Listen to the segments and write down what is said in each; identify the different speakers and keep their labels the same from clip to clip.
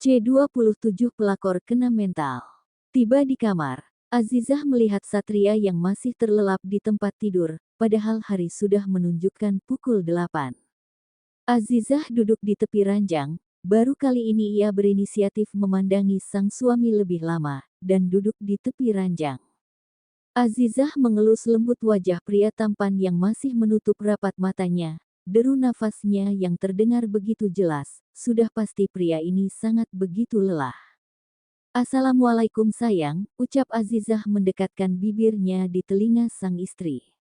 Speaker 1: C27 pelakor kena mental. Tiba di kamar, Azizah melihat Satria yang masih terlelap di tempat tidur, padahal hari sudah menunjukkan pukul 8. Azizah duduk di tepi ranjang, baru kali ini ia berinisiatif memandangi sang suami lebih lama, dan duduk di tepi ranjang. Azizah mengelus lembut wajah pria tampan yang masih menutup rapat matanya. Deru nafasnya yang terdengar begitu jelas, sudah pasti pria ini sangat begitu lelah. Assalamualaikum sayang, ucap Azizah mendekatkan bibirnya di telinga sang istri.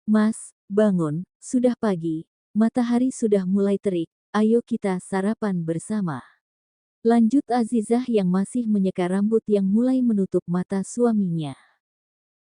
Speaker 1: Mas, bangun, sudah pagi, matahari sudah mulai terik, ayo kita sarapan bersama. Lanjut Azizah yang masih menyeka rambut yang mulai menutup mata suaminya.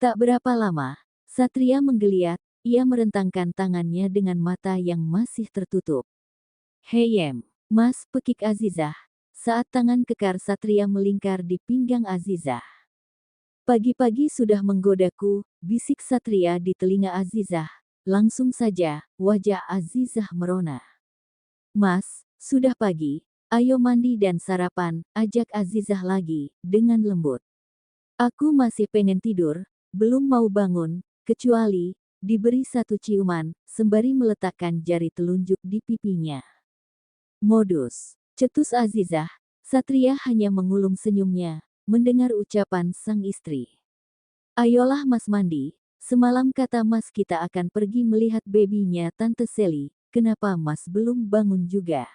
Speaker 1: Tak berapa lama, Satria menggeliat, ia merentangkan tangannya dengan mata yang masih tertutup. Heyem, Mas, pekik Azizah. Saat tangan kekar Satria melingkar di pinggang Azizah. Pagi-pagi sudah menggodaku, bisik Satria di telinga Azizah. Langsung saja, wajah Azizah merona. Mas, sudah pagi, ayo mandi dan sarapan, ajak Azizah lagi, dengan lembut. Aku masih pengen tidur, belum mau bangun, kecuali, diberi satu ciuman, sembari meletakkan jari telunjuk di pipinya. Modus. Cetus Azizah, Satria hanya mengulung senyumnya, mendengar ucapan sang istri. Ayolah Mas mandi, semalam kata Mas kita akan pergi melihat bebinya Tante Sally, kenapa Mas belum bangun juga?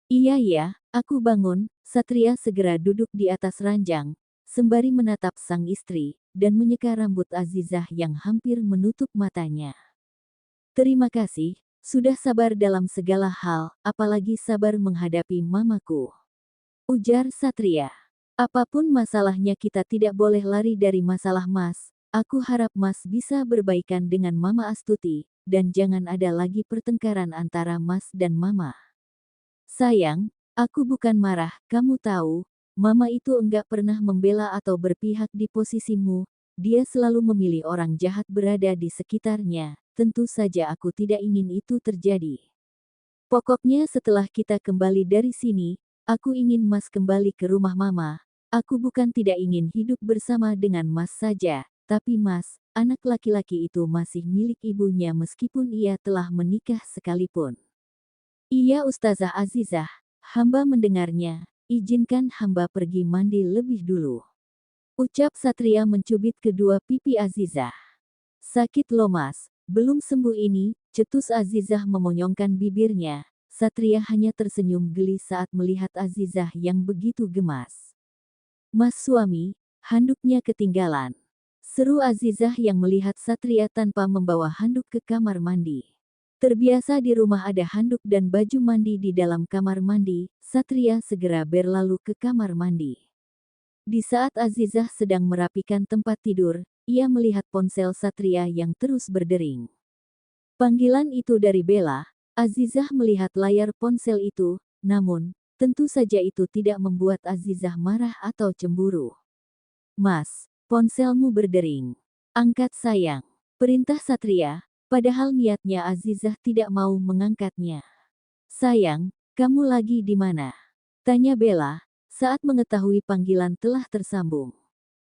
Speaker 1: Iya ya, aku bangun, Satria segera duduk di atas ranjang, sembari menatap sang istri, dan menyeka rambut Azizah yang hampir menutup matanya. Terima kasih. Sudah sabar dalam segala hal, apalagi sabar menghadapi mamaku. Ujar Satria. Apapun masalahnya kita tidak boleh lari dari masalah Mas. Aku harap Mas bisa berbaikan dengan Mama Astuti, dan jangan ada lagi pertengkaran antara Mas dan Mama. Sayang, aku bukan marah, kamu tahu, Mama itu enggak pernah membela atau berpihak di posisimu. Dia selalu memilih orang jahat berada di sekitarnya. Tentu saja aku tidak ingin itu terjadi. Pokoknya setelah kita kembali dari sini, aku ingin Mas kembali ke rumah Mama. Aku bukan tidak ingin hidup bersama dengan Mas saja, tapi Mas, anak laki-laki itu masih milik ibunya meskipun ia telah menikah sekalipun. Iya Ustazah Azizah, hamba mendengarnya, izinkan hamba pergi mandi lebih dulu. Ucap Satria mencubit kedua pipi Azizah. Sakit loh Mas. Belum sembuh ini, cetus Azizah memonyongkan bibirnya. Satria hanya tersenyum geli saat melihat Azizah yang begitu gemas. Mas suami, handuknya ketinggalan. Seru Azizah yang melihat Satria tanpa membawa handuk ke kamar mandi. Terbiasa di rumah ada handuk dan baju mandi di dalam kamar mandi, Satria segera berlalu ke kamar mandi. Di saat Azizah sedang merapikan tempat tidur, ia melihat ponsel Satria yang terus berdering. Panggilan itu dari Bella. Azizah melihat layar ponsel itu, namun, tentu saja itu tidak membuat Azizah marah atau cemburu. Mas, ponselmu berdering. Angkat sayang. Perintah Satria, padahal niatnya Azizah tidak mau mengangkatnya. Sayang, kamu lagi di mana? Tanya Bella, saat mengetahui panggilan telah tersambung.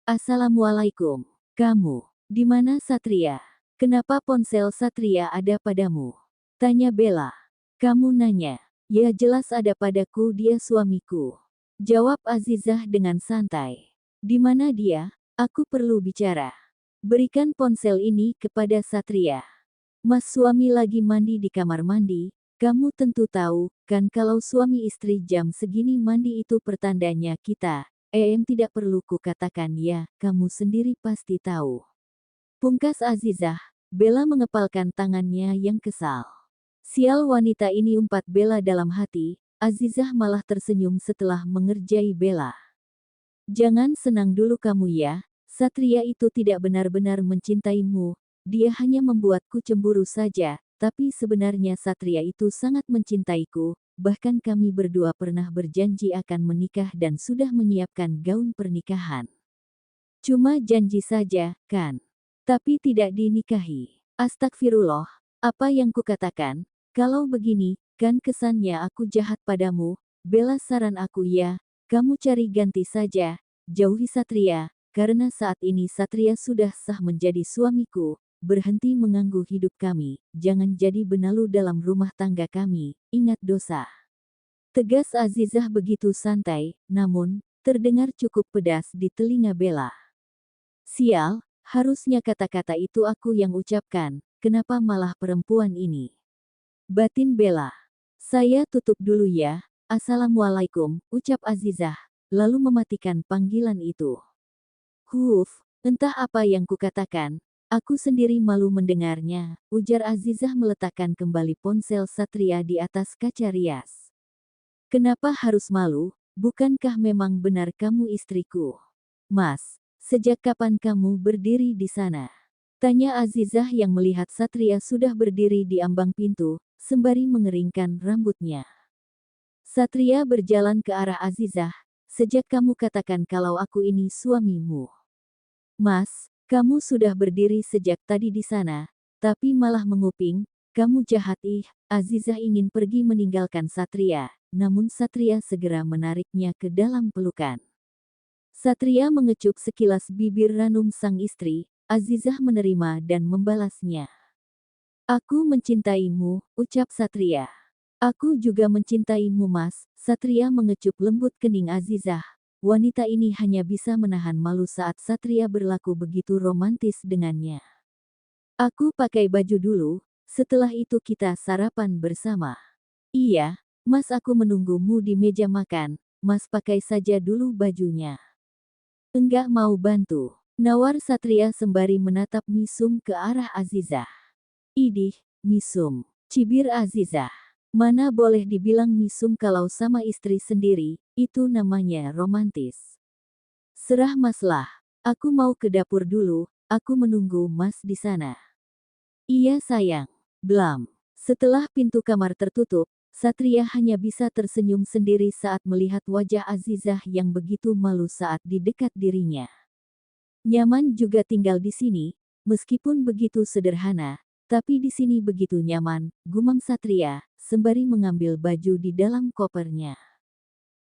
Speaker 1: Assalamualaikum. Kamu, di mana Satria? Kenapa ponsel Satria ada padamu? Tanya Bella. Kamu nanya. Ya jelas ada padaku, dia suamiku. Jawab Azizah dengan santai. Di mana dia? Aku perlu bicara. Berikan ponsel ini kepada Satria. Mas suami lagi mandi di kamar mandi. Kamu tentu tahu, kan kalau suami istri jam segini mandi itu pertandanya kita. Tidak perlu kukatakan ya, kamu sendiri pasti tahu. Pungkas Azizah, Bella mengepalkan tangannya yang kesal. Sial wanita ini, umpat Bella dalam hati. Azizah malah tersenyum setelah mengerjai Bella. Jangan senang dulu kamu ya, Satria itu tidak benar-benar mencintaimu, dia hanya membuatku cemburu saja, tapi sebenarnya Satria itu sangat mencintaiku. Bahkan kami berdua pernah berjanji akan menikah dan sudah menyiapkan gaun pernikahan. Cuma janji saja, kan? Tapi tidak dinikahi. Astagfirullah, apa yang kukatakan? Kalau begini, kan kesannya aku jahat padamu. Bella saran aku ya, kamu cari ganti saja, jauhi Satria, karena saat ini Satria sudah sah menjadi suamiku, berhenti mengganggu hidup kami, jangan jadi benalu dalam rumah tangga kami, ingat dosa. Tegas Azizah begitu santai, namun, terdengar cukup pedas di telinga Bella. Sial, harusnya kata-kata itu aku yang ucapkan, kenapa malah perempuan ini? Batin Bella. Saya tutup dulu ya, Assalamualaikum, ucap Azizah, lalu mematikan panggilan itu. Entah apa yang kukatakan, aku sendiri malu mendengarnya, ujar Azizah meletakkan kembali ponsel Satria di atas kaca rias. Kenapa harus malu, bukankah memang benar kamu istriku? Mas, sejak kapan kamu berdiri di sana? Tanya Azizah yang melihat Satria sudah berdiri di ambang pintu, sembari mengeringkan rambutnya. Satria berjalan ke arah Azizah, sejak kamu katakan kalau aku ini suamimu. Mas, kamu sudah berdiri sejak tadi di sana, tapi malah menguping, kamu jahat ih. Azizah ingin pergi meninggalkan Satria, namun Satria segera menariknya ke dalam pelukan. Satria mengecup sekilas bibir ranum sang istri, Azizah menerima dan membalasnya. Aku mencintaimu, ucap Satria. Aku juga mencintaimu mas, Satria mengecup lembut kening Azizah. Wanita ini hanya bisa menahan malu saat Satria berlaku begitu romantis dengannya. Aku pakai baju dulu, setelah itu kita sarapan bersama. Iya, mas aku menunggumu di meja makan, mas pakai saja dulu bajunya. Enggak mau bantu, nawar Satria sembari menatap Misum ke arah Azizah. Idih, Misum, cibir Azizah. Mana boleh dibilang Misum kalau sama istri sendiri, itu namanya romantis. Serah mas lah, aku mau ke dapur dulu, aku menunggu mas di sana. Iya sayang, blam. Setelah pintu kamar tertutup, Satria hanya bisa tersenyum sendiri saat melihat wajah Azizah yang begitu malu saat di dekat dirinya. Nyaman juga tinggal di sini, meskipun begitu sederhana, tapi di sini begitu nyaman, gumam Satria, sembari mengambil baju di dalam kopernya.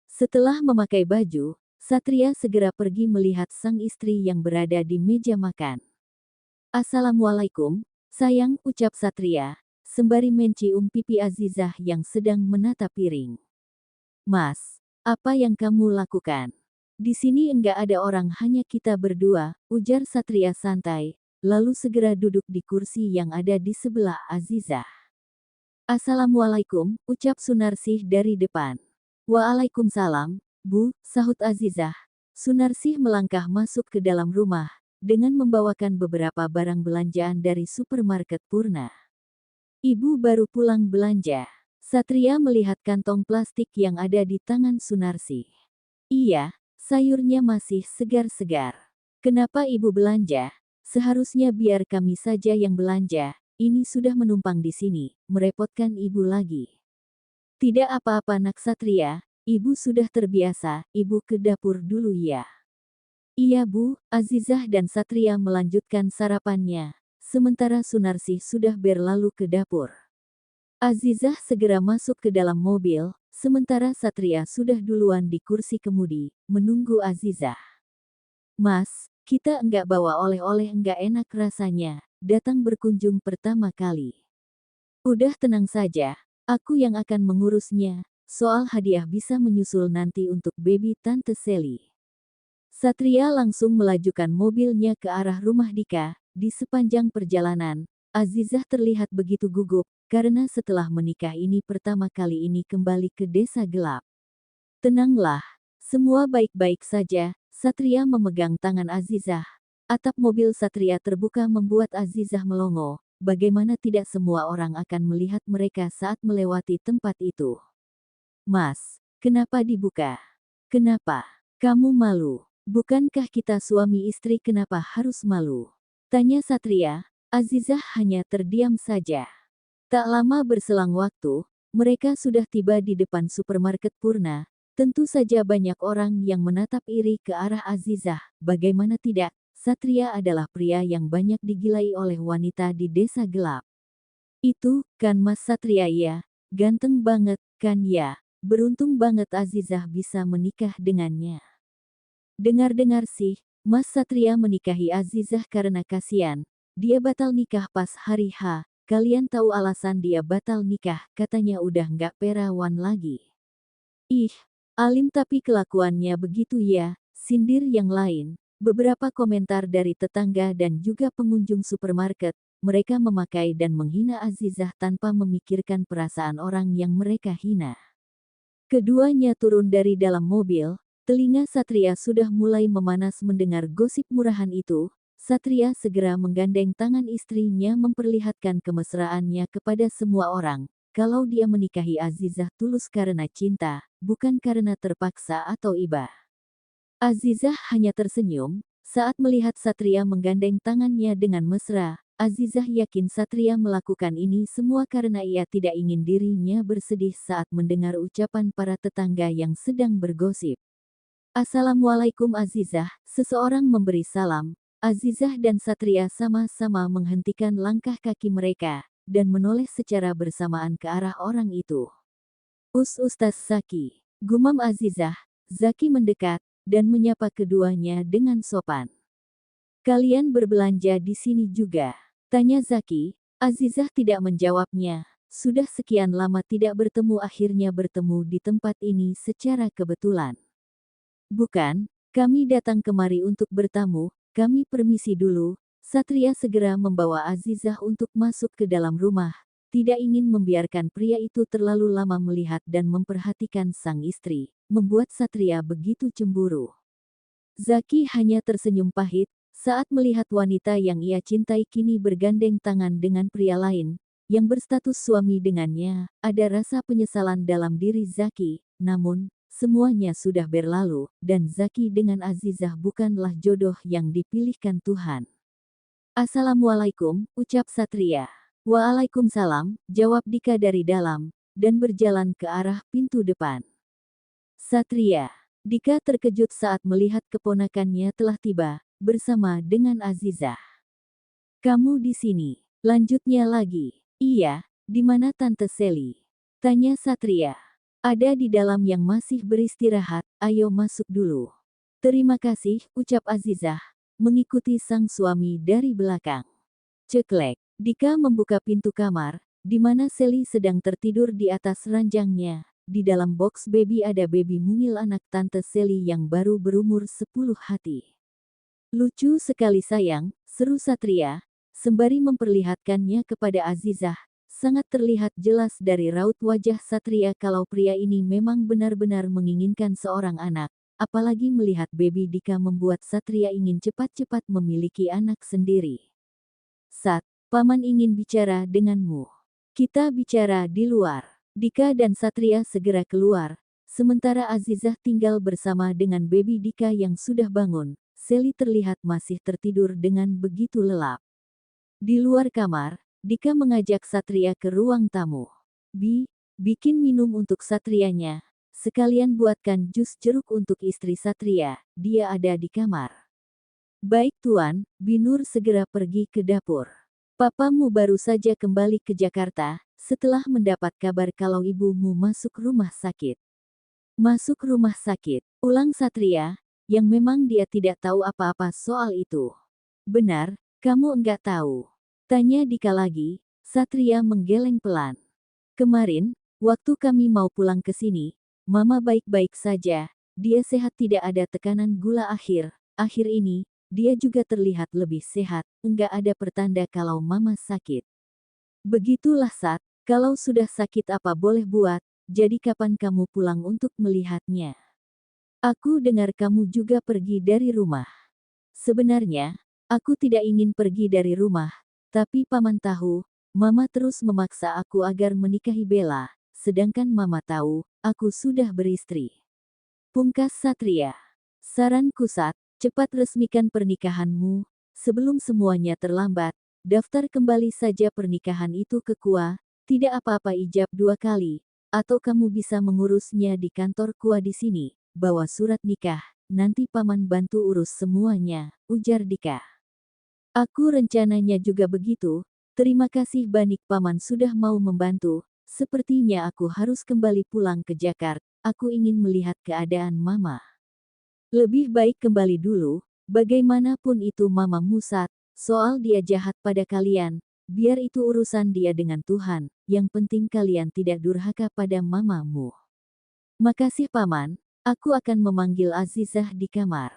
Speaker 1: Setelah memakai baju, Satria segera pergi melihat sang istri yang berada di meja makan. Assalamualaikum, sayang, ucap Satria, sembari mencium pipi Azizah yang sedang menata piring. Mas, apa yang kamu lakukan? Di sini enggak ada orang, hanya kita berdua, ujar Satria santai, lalu segera duduk di kursi yang ada di sebelah Azizah. Assalamualaikum, ucap Sunarsih dari depan. Waalaikumsalam, Bu, sahut Azizah. Sunarsih melangkah masuk ke dalam rumah, dengan membawakan beberapa barang belanjaan dari supermarket Purna. Ibu baru pulang belanja. Satria melihat kantong plastik yang ada di tangan Sunarsih. Iya, sayurnya masih segar-segar. Kenapa ibu belanja? Seharusnya biar kami saja yang belanja, ini sudah menumpang di sini, merepotkan ibu lagi. Tidak apa-apa nak Satria, ibu sudah terbiasa, ibu ke dapur dulu ya. Iya bu, Azizah dan Satria melanjutkan sarapannya, sementara Sunarsih sudah berlalu ke dapur. Azizah segera masuk ke dalam mobil, sementara Satria sudah duluan di kursi kemudi, menunggu Azizah. Mas, kita enggak bawa oleh-oleh, enggak enak rasanya, datang berkunjung pertama kali. Udah tenang saja, aku yang akan mengurusnya, soal hadiah bisa menyusul nanti untuk baby Tante Sally. Satria langsung melajukan mobilnya ke arah rumah Dika. Di sepanjang perjalanan, Azizah terlihat begitu gugup, karena setelah menikah ini pertama kali ini kembali ke desa gelap. Tenanglah, semua baik-baik saja, Satria memegang tangan Azizah. Atap mobil Satria terbuka membuat Azizah melongo, bagaimana tidak semua orang akan melihat mereka saat melewati tempat itu. Mas, kenapa dibuka? Kenapa? Kamu malu? Bukankah kita suami istri, kenapa harus malu? Tanya Satria. Azizah hanya terdiam saja. Tak lama berselang waktu, mereka sudah tiba di depan supermarket Purna. Tentu saja banyak orang yang menatap iri ke arah Azizah. Bagaimana tidak, Satria adalah pria yang banyak digilai oleh wanita di desa gelap. Itu, kan Mas Satria ya, ganteng banget, kan ya. beruntung banget Azizah bisa menikah dengannya. Dengar-dengar sih, Mas Satria menikahi Azizah karena kasihan. Dia batal nikah pas hari H. Kalian tahu alasan dia batal nikah, katanya udah nggak perawan lagi. Ih, alim tapi kelakuannya begitu ya, sindir yang lain. Beberapa komentar dari tetangga dan juga pengunjung supermarket, mereka memakai dan menghina Azizah tanpa memikirkan perasaan orang yang mereka hina. Keduanya turun dari dalam mobil, telinga Satria sudah mulai memanas mendengar gosip murahan itu. Satria segera menggandeng tangan istrinya memperlihatkan kemesraannya kepada semua orang. Kalau dia menikahi Azizah tulus karena cinta, bukan karena terpaksa atau iba. Azizah hanya tersenyum saat melihat Satria menggandeng tangannya dengan mesra. Azizah yakin Satria melakukan ini semua karena ia tidak ingin dirinya bersedih saat mendengar ucapan para tetangga yang sedang bergosip. Assalamualaikum Azizah, seseorang memberi salam. Azizah dan Satria sama-sama menghentikan langkah kaki mereka dan menoleh secara bersamaan ke arah orang itu. Ustaz Zaki, gumam Azizah. Zaki mendekat dan menyapa keduanya dengan sopan. Kalian berbelanja di sini juga? Tanya Zaki. Azizah tidak menjawabnya. Sudah sekian lama tidak bertemu akhirnya bertemu di tempat ini secara kebetulan. Bukan, kami datang kemari untuk bertamu, kami permisi dulu. Satria segera membawa Azizah untuk masuk ke dalam rumah. Tidak ingin membiarkan pria itu terlalu lama melihat dan memperhatikan sang istri, membuat Satria begitu cemburu. Zaki hanya tersenyum pahit saat melihat wanita yang ia cintai kini bergandeng tangan dengan pria lain, yang berstatus suami dengannya. Ada rasa penyesalan dalam diri Zaki, namun, semuanya sudah berlalu, dan Zaki dengan Azizah bukanlah jodoh yang dipilihkan Tuhan. Assalamualaikum, ucap Satria. Waalaikumsalam, jawab Dika dari dalam, dan berjalan ke arah pintu depan. Satria. Dika terkejut saat melihat keponakannya telah tiba, bersama dengan Azizah. Kamu di sini, lanjutnya lagi. Iya, di mana Tante Sally? Tanya Satria. Ada di dalam yang masih beristirahat, ayo masuk dulu. Terima kasih, ucap Azizah, mengikuti sang suami dari belakang. Ceklek, Dika membuka pintu kamar, di mana Sally sedang tertidur di atas ranjangnya. Di dalam box baby ada baby mungil anak Tante Sally yang baru berumur 10 hari. Lucu sekali sayang, seru Satria, sembari memperlihatkannya kepada Azizah. Sangat terlihat jelas dari raut wajah Satria kalau pria ini memang benar-benar menginginkan seorang anak. Apalagi melihat baby Dika membuat Satria ingin cepat-cepat memiliki anak sendiri. Sat, Paman ingin bicara denganmu. Kita bicara di luar. Dika dan Satria segera keluar, sementara Azizah tinggal bersama dengan baby Dika yang sudah bangun. Sally terlihat masih tertidur dengan begitu lelap. Di luar kamar, Dika mengajak Satria ke ruang tamu. Bikin minum untuk Satrianya. Sekalian buatkan jus jeruk untuk istri Satria, dia ada di kamar. Baik Tuan, Binur segera pergi ke dapur. Papamu baru saja kembali ke Jakarta, setelah mendapat kabar kalau ibumu masuk rumah sakit. Masuk rumah sakit, ulang Satria, yang memang dia tidak tahu apa-apa soal itu. Benar, kamu enggak tahu. Tanya Dika lagi, Satria menggeleng pelan. Kemarin, waktu kami mau pulang ke sini, Mama baik-baik saja, dia sehat tidak ada tekanan gula akhir ini, dia juga terlihat lebih sehat, enggak ada pertanda kalau Mama sakit. Begitulah Sat, kalau sudah sakit apa boleh buat, jadi kapan kamu pulang untuk melihatnya? Aku dengar kamu juga pergi dari rumah. Sebenarnya, aku tidak ingin pergi dari rumah, tapi Paman tahu, Mama terus memaksa aku agar menikahi Bella, sedangkan Mama tahu, aku sudah beristri. Pungkas Satria. Saranku Sat, cepat resmikan pernikahanmu, sebelum semuanya terlambat, daftar kembali saja pernikahan itu ke KUA, tidak apa-apa ijab 2 kali, atau kamu bisa mengurusnya di kantor KUA di sini, bawa surat nikah, nanti Paman bantu urus semuanya, ujar Dika. Aku rencananya juga begitu, terima kasih Banik Paman sudah mau membantu, Sepertinya aku harus kembali pulang ke Jakarta. Aku ingin melihat keadaan Mama. Lebih baik kembali dulu, bagaimanapun itu Mama Musat, soal dia jahat pada kalian, biar itu urusan dia dengan Tuhan, yang penting kalian tidak durhaka pada mamamu. Makasih Paman, aku akan memanggil Azizah di kamar.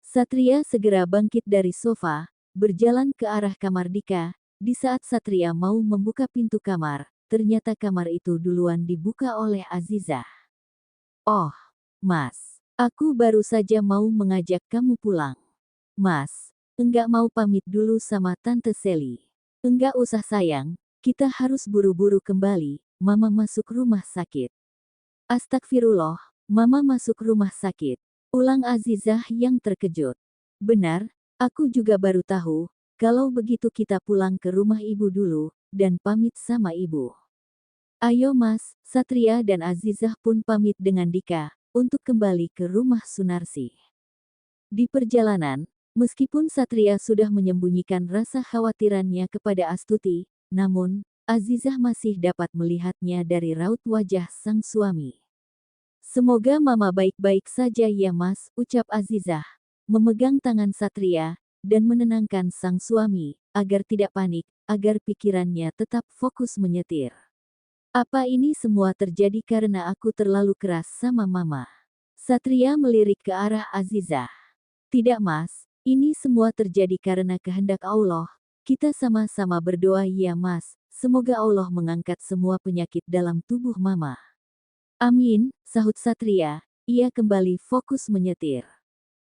Speaker 1: Satria segera bangkit dari sofa, berjalan ke arah kamar Dika. Di saat Satria mau membuka pintu kamar, ternyata kamar itu duluan dibuka oleh Azizah. Oh, Mas, aku baru saja mau mengajak kamu pulang. Mas, enggak mau pamit dulu sama Tante Sally. Enggak usah sayang, kita harus buru-buru kembali, Mama masuk rumah sakit. Astagfirullah, Mama masuk rumah sakit. Ulang Azizah yang terkejut. Benar, aku juga baru tahu, kalau begitu kita pulang ke rumah ibu dulu, dan pamit sama ibu. Ayo Mas, Satria dan Azizah pun pamit dengan Dika, untuk kembali ke rumah Sunarsi. Di perjalanan, meskipun Satria sudah menyembunyikan rasa khawatirannya kepada Astuti, namun, Azizah masih dapat melihatnya dari raut wajah sang suami. Semoga Mama baik-baik saja ya Mas, ucap Azizah, memegang tangan Satria, dan menenangkan sang suami, agar tidak panik, agar pikirannya tetap fokus menyetir. Apa ini semua terjadi karena aku terlalu keras sama Mama? Satria melirik ke arah Azizah. Tidak Mas, ini semua terjadi karena kehendak Allah. Kita sama-sama berdoa ya Mas, semoga Allah mengangkat semua penyakit dalam tubuh Mama. Amin, sahut Satria, ia kembali fokus menyetir.